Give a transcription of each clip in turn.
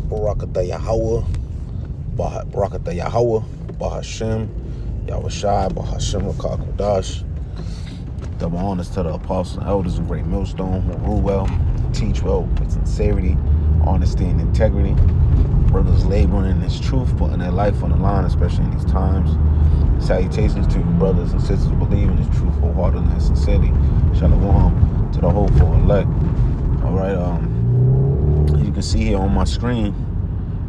Barakatah Yahweh, Barakatah Yahweh, Bahashem, Yahushai, Bahashem Rakakwadash. Double honors to the apostles and elders in Great Millstone who rule well, teach well with sincerity, honesty, and integrity. Brothers laboring in this truth, putting their life on the line, especially in these times. Salutations to you, brothers and sisters who believe in this truth wholeheartedly and sincerely. Shalom to the hopeful elect. All right, you can see here on my screen,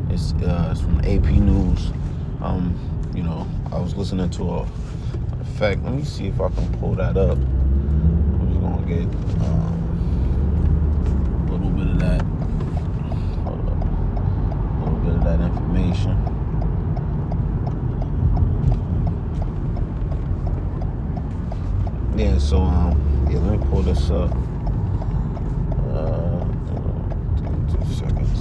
it's from AP News. I was listening to a fact. Let me see if I can pull that up. I'm just gonna get a little bit of that. Hold up. A little bit of that information. Yeah, so let me pull this up. 2 seconds.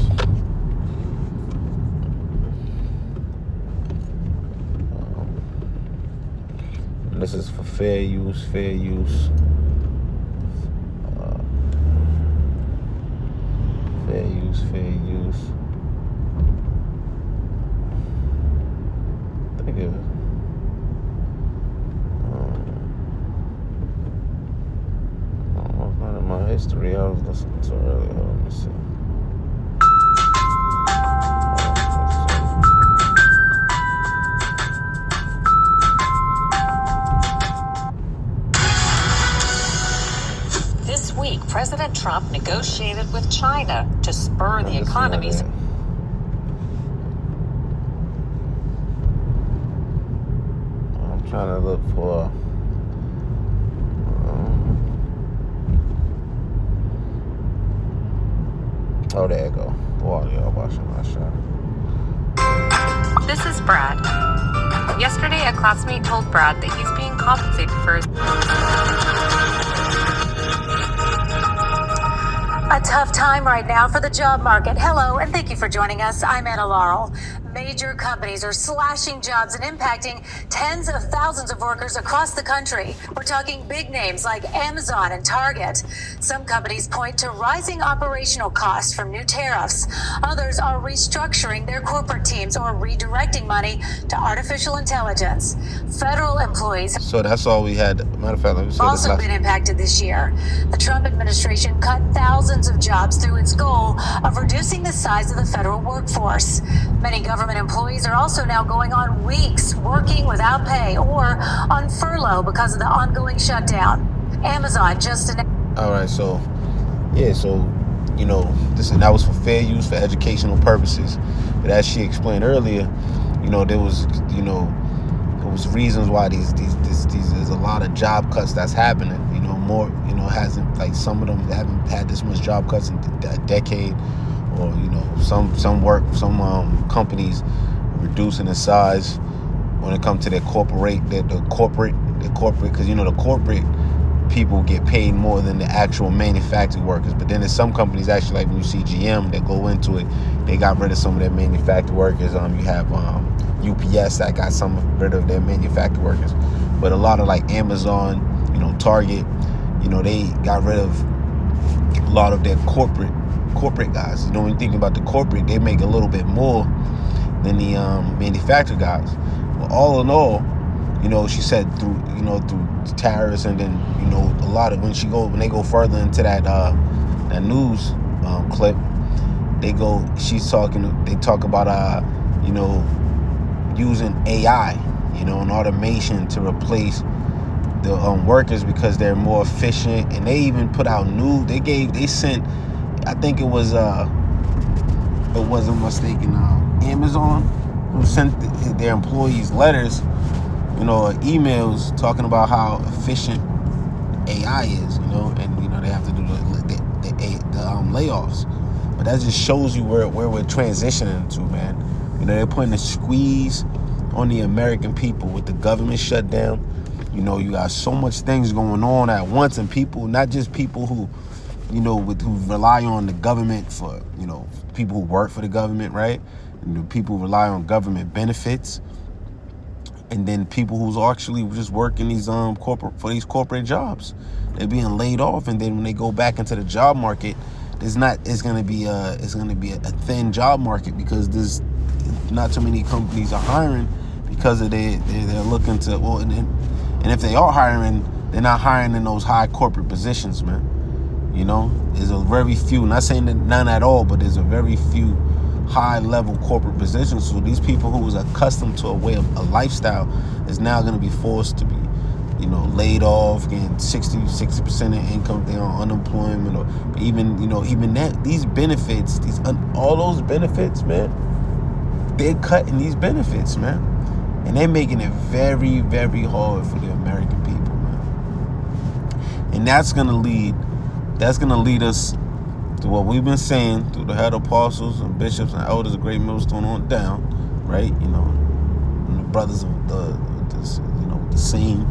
This is for fair use. Fair use. I think it was. Not in my history I was listening to earlier. Let me see. This week, President Trump negotiated with China to spur the economy's. I'm trying to look for. Oh, there you go. Wow, y'all watching my shot. This is Brad. Yesterday, a classmate told Brad that he's being compensated for his... A tough time right now for the job market. Hello, and thank you for joining us. I'm Anna Laurel. Major companies are slashing jobs and impacting tens of thousands of workers across the country. We're talking big names like Amazon and Target. Some companies point to rising operational costs from new tariffs. Others are restructuring their corporate teams or redirecting money to artificial intelligence. Federal employees. So that's all we had. Matter of fact, let me say Also this been impacted this year. The Trump administration cut thousands of jobs through its goal of reducing the size of the federal workforce. Many government employees are also now going on weeks working without pay or on furlough because of the ongoing shutdown. Amazon just announced. All right, so that was for fair use for educational purposes. But as she explained earlier, there was reasons why these there's a lot of job cuts that's happening. Hasn't, like, some of them haven't had this much job cuts in a decade, or some companies reducing the size when it comes to their corporate, because the corporate people get paid more than the actual manufacturing workers. But then there's some companies, actually, like when you see GM that go into it, they got rid of some of their manufacturing workers. You have UPS that got rid of their manufacturing workers. But a lot of, like, Amazon, Target, they got rid of a lot of their corporate guys. When you think about the corporate, they make a little bit more than the manufacturer guys. But all in all, she said through tariffs, and then a lot of when they go further into that news clip, they talk about using AI, and automation to replace the workers because they're more efficient. And they even put out they sent, I think it wasn't mistaken, Amazon, who sent their employees letters, emails talking about how efficient AI is, and they have to do the layoffs. But that just shows you where we're transitioning to, man. They're putting a squeeze on the American people with the government shutdown. You got so much things going on at once, and people, not just people who rely on the government for, people who work for the government, right? And people who rely on government benefits, and then people who's actually just working these corporate jobs. They're being laid off, and then when they go back into the job market, it's gonna be a thin job market because there's not too many companies are hiring because of they're looking to and if they are hiring, they're not hiring in those high corporate positions, man. You know, there's a very few, not saying that none at all, but there's a very few high level corporate positions. So these people who was accustomed to a lifestyle is now going to be forced to be, you know, laid off, getting 60% of income, they're on unemployment, or even that, these benefits, all those benefits, man, they're cutting these benefits, man. And they're making it very, very hard for the American people, man. And that's gonna lead us to what we've been saying through the head apostles and bishops and elders of Great Millstone on down, right? You know, and the brothers of the same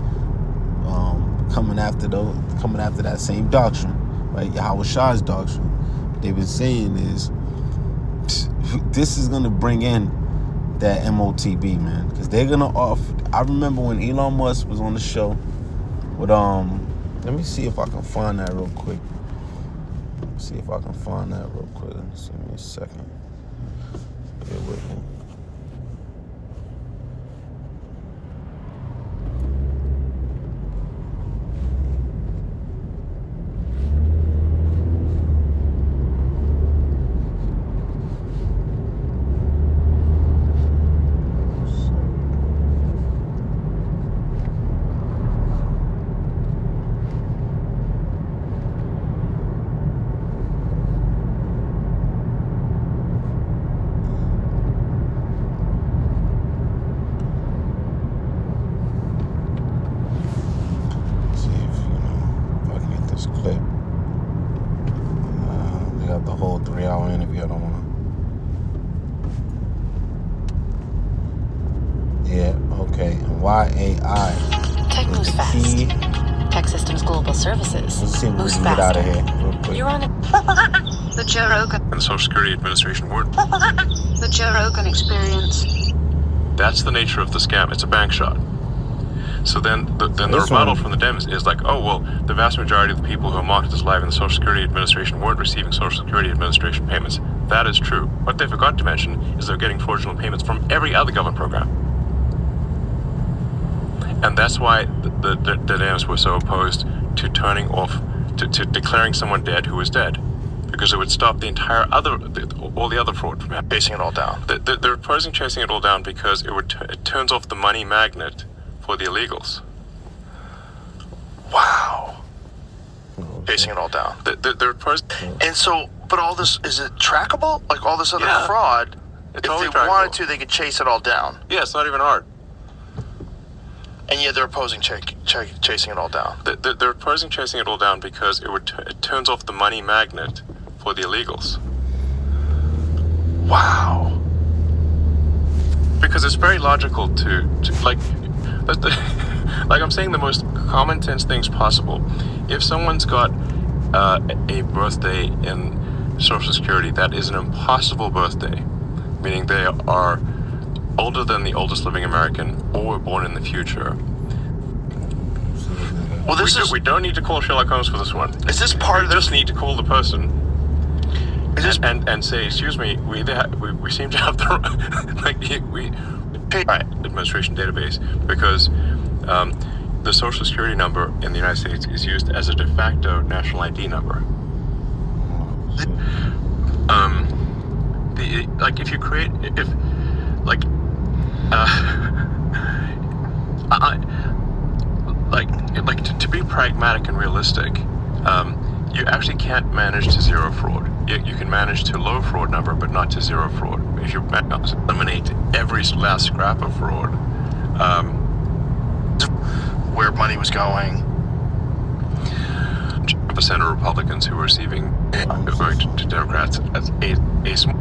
coming after that same doctrine, right? Yahweh Shai's doctrine. What they've been saying is this is gonna bring in that MOTB, man, because they're gonna offer. I remember when Elon Musk was on the show with let me see if I can find that real quick. Give me a second. Bear with me. They got the whole 3-hour interview. I don't want to. Yeah, okay. And why AI Tech moves is the fast. key. Tech Systems Global Services Let's see if we moves can get out of faster. here real quick. You're on the Joe Rogan. And the Social Security Administration would. The Joe Rogan Experience. That's the nature of the scam. It's a bank shot. So then the rebuttal from the Dems is like, oh, well, the vast majority of the people who are marked as live in the Social Security Administration weren't receiving Social Security Administration payments. That is true. What they forgot to mention is they're getting fraudulent payments from every other government program. And that's why the Dems were so opposed to turning off, to declaring someone dead who was dead. Because it would stop the entire all the other fraud from happening. Chasing it all down. They're opposing chasing it all down because it turns off the money magnet for the illegals. Wow. Chasing it all down. They're opposing. And so, but all this, is it trackable? Like all this other Yeah. fraud, It's if totally they wanted trackable. to, they could chase it all down. Yeah, it's not even hard. And yet they're opposing chasing it all down. They're opposing chasing it all down because it turns off the money magnet for the illegals. Wow. Because it's very logical to like I'm saying the most common sense things possible. If someone's got a birthday in Social Security that is an impossible birthday, meaning they are older than the oldest living American or were born in the future. Well, We don't need to call Sherlock Holmes for this one. Is this part We of the? just need to call the person Is this and say, excuse me, we seem to have the administration database because the Social Security number in the United States is used as a de facto national ID number. To be pragmatic and realistic, you actually can't manage to zero fraud. You can manage to low fraud number, but not to zero fraud. If you eliminate every last scrap of fraud, where money was going? percent of Republicans who are receiving going to Democrats as a small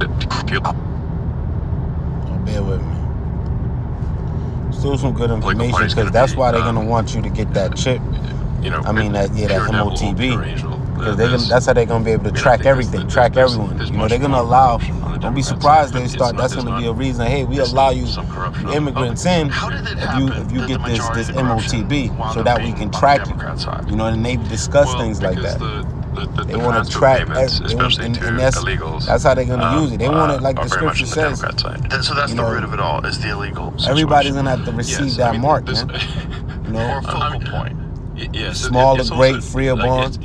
Bear with me. Still some good information because that's why they're gonna want you to get that chip. that MOTB. Because that's how they're gonna be able to track everything, track everyone. They're gonna allow. Don't be surprised they start. That's gonna be a reason. Hey, we allow you immigrants in if you get this MOTB, so that we can track you. And they discuss things like that. They want to transfer track, payments, especially and to illegals. That's how they're going to use it. They want it, like the scripture says. So that's the root of it all, is the illegal situation. Everybody's going to have to receive that mark, man. Or focal point. Yes. Small it's or great, also, free or bond.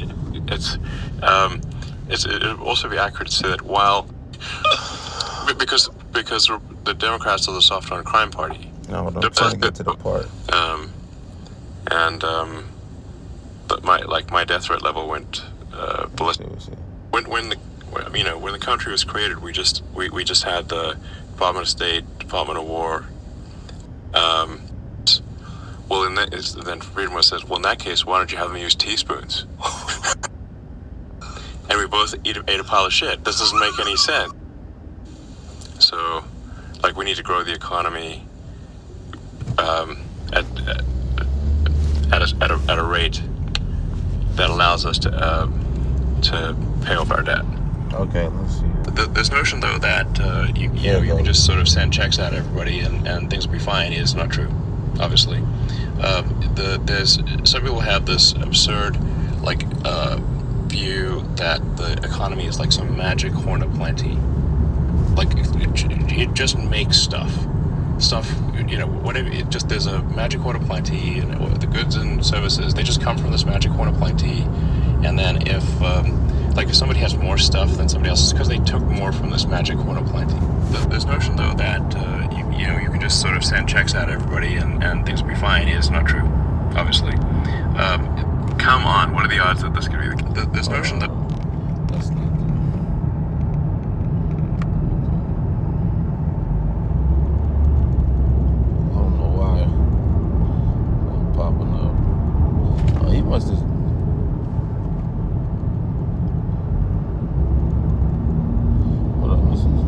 It would also be accurate to say that while because the Democrats are the soft on crime party. No, I'm trying to get to the part. But my death threat level went ballistic. When the country was created, we just had the Department of State, Department of War. Well, then Friedman says, well, in that case, why don't you have them use teaspoons? And we both ate a pile of shit. This doesn't make any sense. So, we need to grow the economy at a rate that allows us to pay off our debt. Okay, let's see. This notion, though, that you can just sort of send checks out to everybody and things will be fine is not true. Obviously, there's some people have this absurd view that the economy is like some magic horn of plenty. It just makes stuff, whatever. It just, there's a magic horn of plenty, and the goods and services, they just come from this magic horn of plenty. And then if somebody has more stuff than somebody else, it's because they took more from this magic horn of plenty. This notion, though, that you can just sort of send checks out to everybody and things will be fine is not true. Obviously, come on, what are the odds that this could be this notion that? That's not good. I don't know why I'm popping up. Oh, he must have. What up, Mrs.?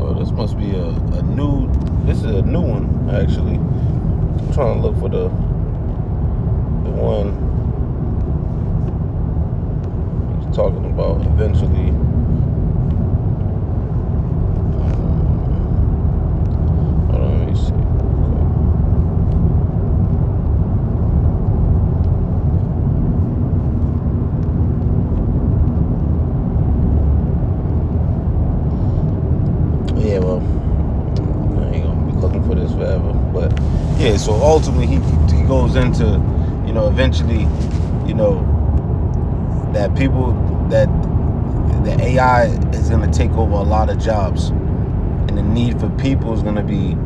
Oh, this must be a new. This is a new one, actually. I'm trying to look for the one he's talking about eventually. Hold on, let me see. Yeah, well, I ain't gonna be looking for this forever, but yeah. So ultimately, he goes into, eventually, that the AI is gonna take over a lot of jobs, and the need for people is gonna be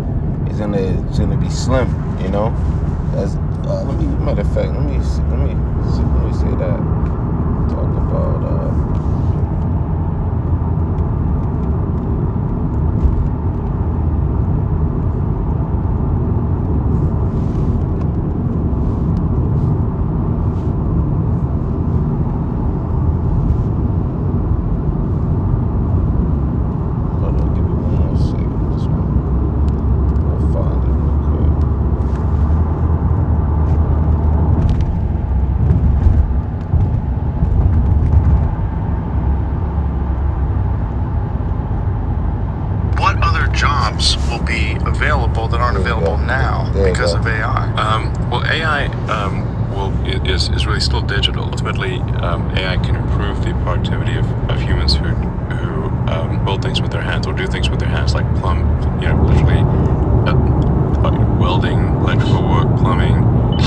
slim. That's matter of fact, let me say that. Talk about. Jobs will be available that aren't available now because of AI. Well, AI is really still digital. Ultimately, AI can improve the productivity of humans who build things with their hands or do things with their hands, like literally welding, electrical work, plumbing,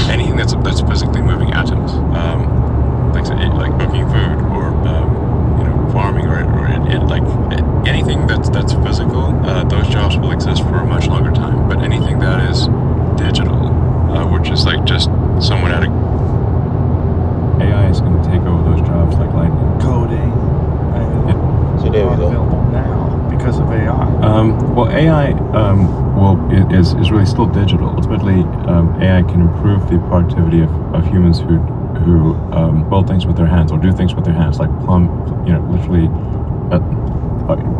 anything that's physically moving atoms, like cooking food or farming or anything that's physical. Those jobs will exist for a much longer time. But anything that is digital, which is just someone at a AI is going to take over those jobs like lightning. Coding. So there we go. Available now because of AI. Well, AI is really still digital. Ultimately, AI can improve the productivity of humans who build things with their hands or do things with their hands, like literally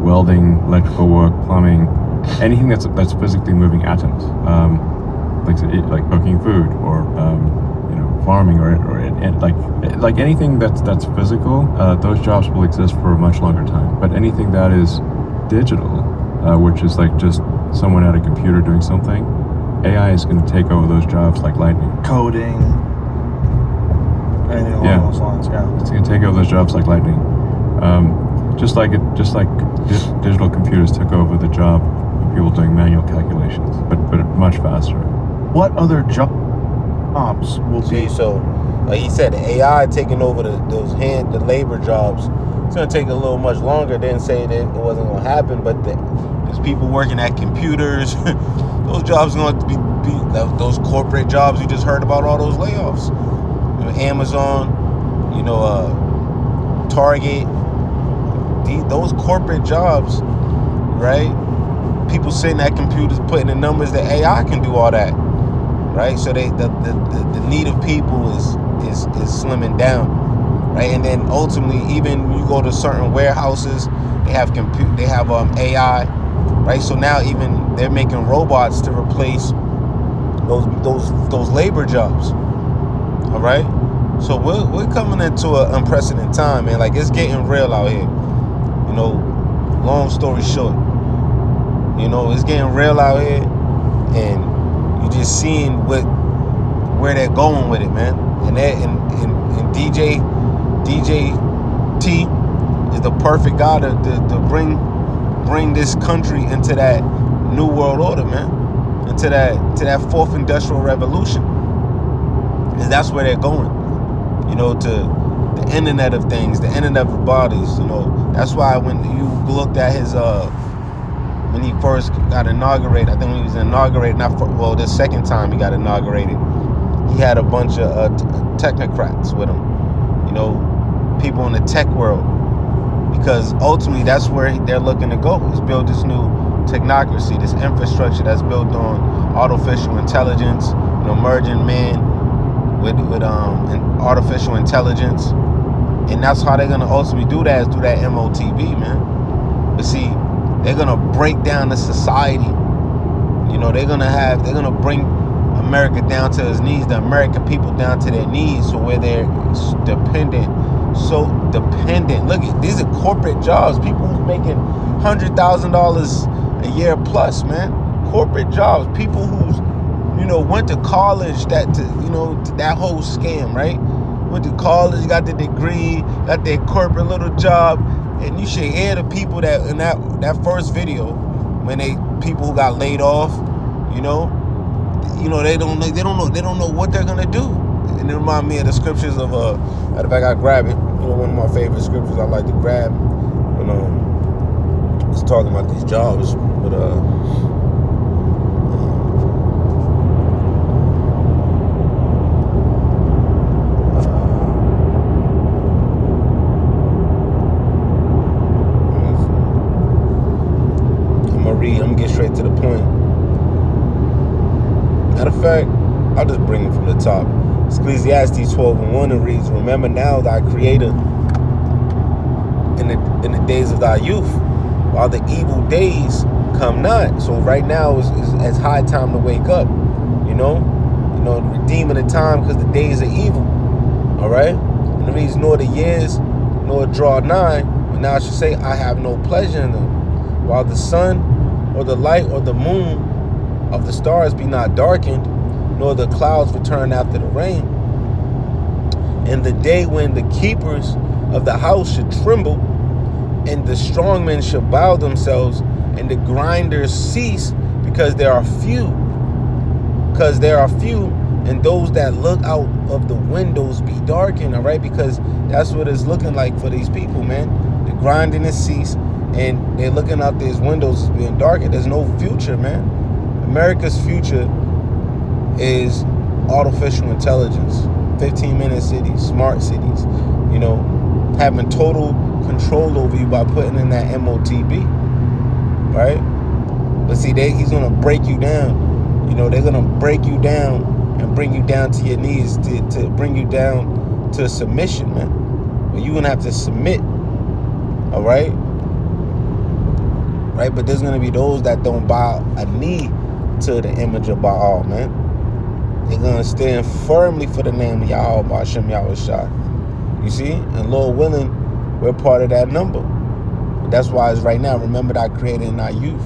welding, electrical work, plumbing, anything that's physically moving atoms, like cooking food or farming or anything that's physical. Those jobs will exist for a much longer time. But anything that is digital, which is just someone at a computer doing something, AI is going to take over those jobs like lightning. Coding. anything along those lines. Yeah, it's going to take over those jobs like lightning. Just like digital computers took over the job of people doing manual calculations, but much faster. What other jobs will be? So, like he said, AI taking over the labor jobs. It's gonna take a little much longer. Didn't say that it wasn't gonna happen, but there's people working at computers. Those jobs are going to be those corporate jobs you just heard about. All those layoffs. You know, Amazon, Target. Those corporate jobs, right? People sitting at computers putting the numbers. That AI can do all that, right? So the need of people is slimming down, right? And then ultimately, even you go to certain warehouses, they have AI, right? So now even they're making robots to replace those labor jobs. All right. So we're coming into an unprecedented time, man. Like, it's getting real out here. Long story short, it's getting real out here, and you're just seeing where they're going with it, man. And DJ T is the perfect guy to bring this country into that new world order, man. Into that fourth industrial revolution. And that's where they're going. To the internet of things, the internet of bodies. That's why when you looked at his when he first got inaugurated, I think when he was inaugurated, the second time he got inaugurated, he had a bunch of technocrats with him, people in the tech world, because ultimately that's where they're looking to go, is build this new technocracy, this infrastructure that's built on artificial intelligence, merging man with artificial intelligence. And that's how they're going to ultimately do that, is through that MOTB, man. But see, they're going to break down the society. They're going to bring America down to its knees, the American people down to their knees, so where they're so dependent. Look, these are corporate jobs. People who's making $100,000 a year plus, man. Corporate jobs. People who's, went to college, that whole scam, right? Went to college, got the degree, got their corporate little job, and you should hear the people that in that first video, when people who got laid off, they don't know what they're gonna do. And it reminds me of the scriptures of matter of fact, I grab it. One of my favorite scriptures I like to grab when it's talking about these jobs, but I'm gonna get straight to the point. Matter of fact, I'll just bring it from the top. Ecclesiastes 12:1, it reads, "Remember now thy Creator in the days of thy youth, while the evil days come not." So right now is high time to wake up. Redeeming the time, because the days are evil. All right, and it reads, "Nor the years nor draw nigh, but now I should say, I have no pleasure in them. While the sun or the light or the moon of the stars be not darkened, nor the clouds return after the rain. And the day when the keepers of the house should tremble, and the strong men should bow themselves, and the grinders cease, because there are few. And those that look out of the windows be darkened." All right, because that's what it's looking like for these people, man. The grinding is ceased, and they're looking out these windows as being darkened. There's no future, man. America's future is artificial intelligence, 15-minute cities, smart cities, having total control over you by putting in that MOTB, right? But see, he's going to break you down. They're going to break you down and bring you down to your knees, to bring you down to submission, man. But you're going to have to submit, all right? Right? But there's going to be those that don't bow a knee to the image of Baal, man. They're going to stand firmly for the name of Yahweh, Hashem Yahushua. You see? And Lord willing, we're part of that number. But that's why it's right now, remember thy Creator in thy youth,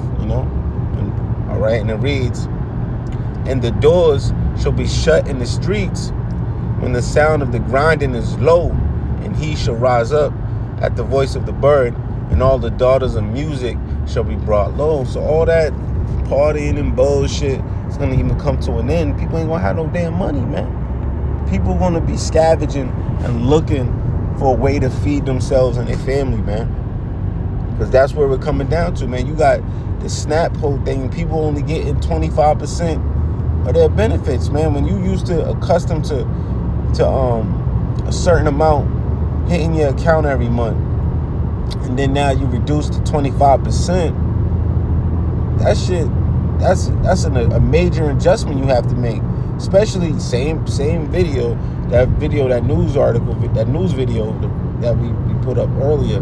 all right? And it reads, "And the doors shall be shut in the streets, when the sound of the grinding is low, and he shall rise up at the voice of the bird, and all the daughters of music shall be brought low. So all that partying and bullshit is gonna even come to an end. People ain't gonna have no damn money, man. People gonna be scavenging and looking for a way to feed themselves and their family, man. Because that's where we're coming down to, man. You got the SNAP whole thing. People only getting 25% of their benefits, man. When you used to accustomed to a certain amount hitting your account every month, and then now you reduce to 25%, that shit, that's a major adjustment you have to make. Especially same video, that news article, that news video that we put up earlier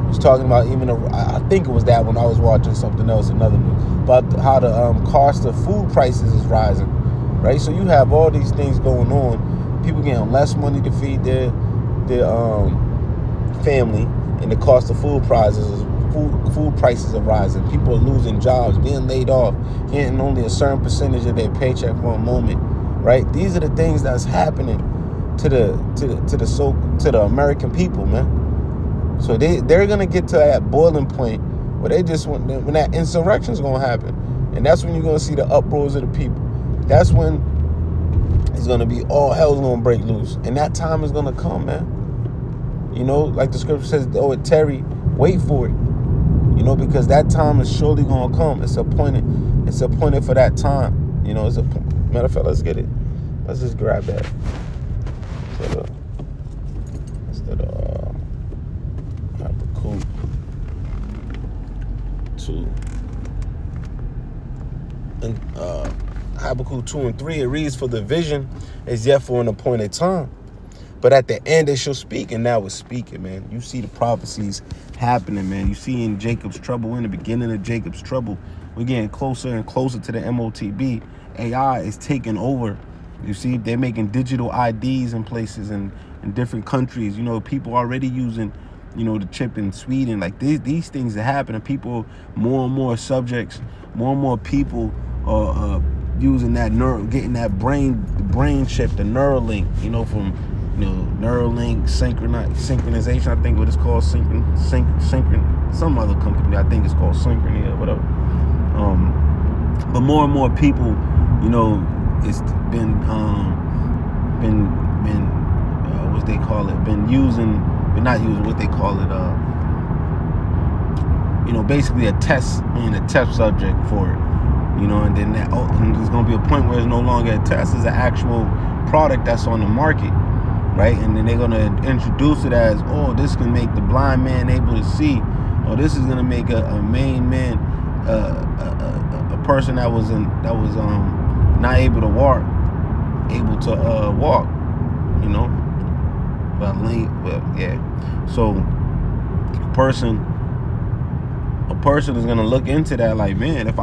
was talking about, even I think it was that when I was watching something else, another news, about how the cost of food prices is rising, right? So you have all these things going on. People getting less money to feed their family, and the cost of food prices are rising. People are losing jobs, being laid off, getting only a certain percentage of their paycheck for a moment, right? These are the things that's happening to the American people, man. So they're gonna get to that boiling point where they just want, when that insurrection's gonna happen, and that's when you're gonna see the uproars of the people. That's when it's gonna be all hell's gonna break loose, and that time is gonna come, man. You know, like the scripture says, "Oh, Terry, wait for it." You know, because that time is surely gonna come. It's appointed for that time. You know, matter of fact, let's get it. Let's just grab that. Instead of Habakkuk 2. And Habakkuk 2 and 3, it reads, "For the vision is yet for an appointed time, but at the end it shall speak," and now it's speaking, man. You see the prophecies happening, man. You see in Jacob's trouble, in the beginning of Jacob's trouble, we're getting closer and closer to the MOTB. AI is taking over. You see, they're making digital IDs in places in different countries. You know, people already using, you know, the chip in Sweden. Like these things are happening. People, more and more subjects, more and more people are using that getting that brain chip, the Neuralink, you know, from, you know, Neuralink synchronization, I think what it's called, synchron, some other company, I think it's called Synchrony or whatever. But more and more people, you know, it's been what they call it, not using what they call it, you know, basically a test subject for it, you know, and then and there's gonna be a point where it's no longer a test, it's an actual product that's on the market. Right, and then they're gonna introduce it as, oh, this can make the blind man able to see, or this is gonna make a main man, a person that was not able to walk, you know, yeah. So a person is gonna look into that like, man, if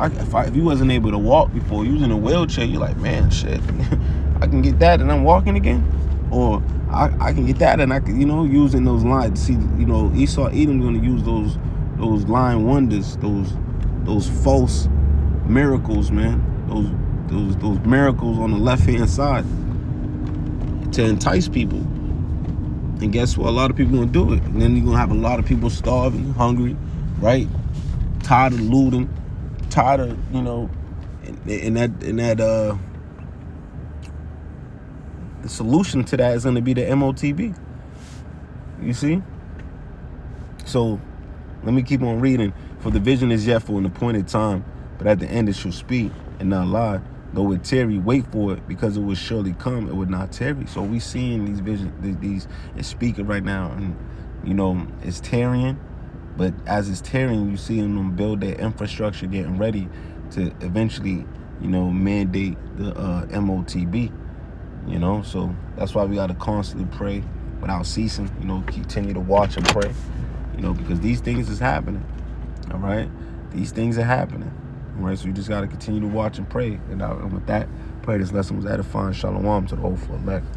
you wasn't able to walk before, you was in a wheelchair, you're like, man, shit, I can get that and I'm walking again, or I can get that and I can, you know, using those lines. See, you know, Esau Edom's gonna use those line wonders, those false miracles, man, those miracles on the left hand side to entice people. And guess what? A lot of people gonna do it, and then you're gonna have a lot of people starving, hungry, right? Tired of looting, tired of, you know, the solution to that is going to be the MOTB. You see? So let me keep on reading. "For the vision is yet for an appointed time, but at the end it shall speak and not lie. Though it tarry, wait for it, because it will surely come, it would not tarry." So we seeing these visions, it's speaking right now, and you know, it's tarrying, but as it's tarrying, you see them build their infrastructure, getting ready to eventually, you know, mandate the MOTB. You know, so that's why we got to constantly pray without ceasing, you know, continue to watch and pray, you know, because these things is happening, all right? These things are happening, all right? So you just got to continue to watch and pray. And with that, pray this lesson was edifying. Shalom to the whole full elect.